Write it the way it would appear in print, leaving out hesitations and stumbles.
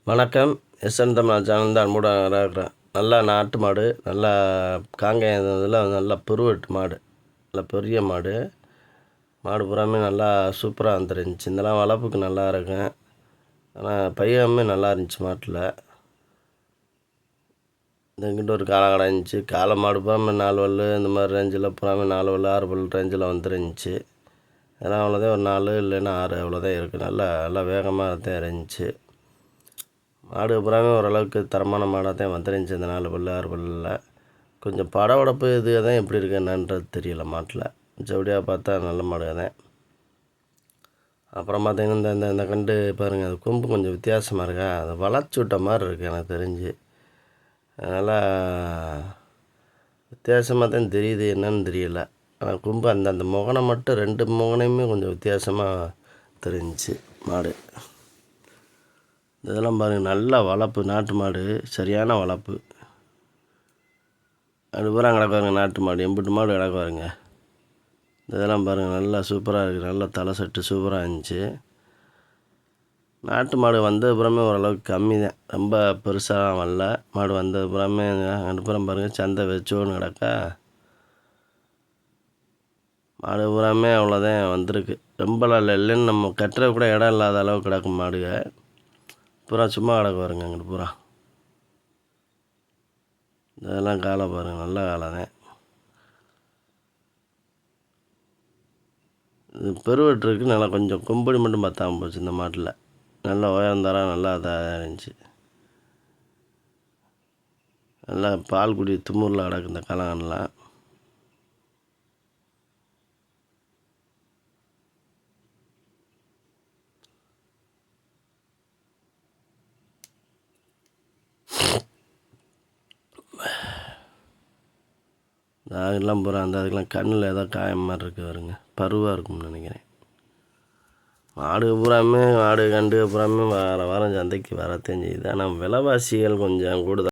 வணக்கம். SN Tamil channel தான் அன்புடன் இருக்கிறேன். நல்லா நாட்டு மாடு, நல்லா காங்கேயம் இதில் நல்லா பெருவெட்டு மாடு, நல்லா பெரிய மாடு. மாடு பூராமே நல்லா சூப்பராக வந்துருந்துச்சு. இதெல்லாம் வளர்ப்புக்கு நல்லா இருக்கும். ஆனால் பையமே நல்லா இருந்துச்சு மாட்டில். இங்கிட்ட ஒரு காளை இருந்துச்சு. காளை மாடு பூராமே 4 பல்லு இந்த மாதிரி ரேஞ்சில் பூராமே 4 பல்லு 6 பல்லு ரேஞ்சில் வந்துருந்துச்சு. அதெல்லாம் அவ்வளோதான், ஒரு 4 இல்லைன்னா 6 அவ்வளோதான் இருக்குது. நல்லா வேகமாக தான் இருந்துச்சு. மாடு பூராமே ஓரளவுக்கு தரமான மாடாக தான் வந்துருந்துச்சு. இந்த 4 பல்லு 6 பல்லில் கொஞ்சம் படவடப்பு இது தான் எப்படி இருக்குது என்னன்றது தெரியல மாட்டில். ஜவுடியாக பார்த்தா நல்ல மாடு தான். அப்புறம் பார்த்திங்கன்னா இந்த கண்டு பாருங்கள், அது கொம்பு கொஞ்சம் வித்தியாசமாக இருக்கா, அது வளைச்சி விட்ட மாதிரி இருக்குது எனக்கு தெரிஞ்சு. அதனால் வித்தியாசமாக தான் தெரியுது, என்னன்னு தெரியல. ஆனால் கொம்பு அந்த முகனை மட்டும் 2 முகனையுமே கொஞ்சம் வித்தியாசமாக தெரிஞ்சிச்சு மாடு. இதெல்லாம் பாருங்கள், நல்ல வளர்ப்பு நாட்டு மாடு, சரியான வளர்ப்பு. அது பூரா கிடக்கு பாருங்க, நாட்டு மாடு எம்பிட்டு மாடு கிடக்கு பாருங்க. இதெல்லாம் பாருங்கள், நல்லா சூப்பராக இருக்குது. நல்லா தலை செட்டு சூப்பராக இருந்துச்சு. நாட்டு மாடு வந்த புறமே ஓரளவுக்கு கம்மி தான், ரொம்ப பெருசாக வரல. மாடு வந்த புறமே ரெண்டு புறம் பாருங்கள், சந்தை வச்சோன்னு கிடக்கா. மாடு பூராமே அவ்வளோதான் வந்திருக்கு. ரொம்பலாம் இல்லைன்னு நம்ம கட்டுற கூட இடம் இல்லாத அளவுக்கு கிடக்கும் மாடுக. பூரா சும்மா கிடக்கு பாருங்க அங்கிட்டு பூரா. இதெல்லாம் காளை பாருங்கள், நல்ல காளை தான். இது பெருவெட்டு இருக்குது. நல்லா கொஞ்சம் கொம்படி மட்டும் பத்தாமல் போச்சு இந்த மாட்டில். நல்லா உயர்ந்தாரம் நல்லா இதாக இருந்துச்சு. நல்லா பால் குடி தும்முரில் கிடக்கு இந்த காளான்லாம். அதெல்லாம் பூரா அதுக்கெல்லாம் கண்ணில் ஏதோ காயம் மாதிரி இருக்குது வருங்க, பருவாக இருக்கும்னு நினைக்கிறேன். மாடு பூராமே மாடு கண்டு பூராமே வாரம் சந்தைக்கு வரத்தான் செய்யுது. ஆனால் விலைவாசிகள் கொஞ்சம் கூடுதல்.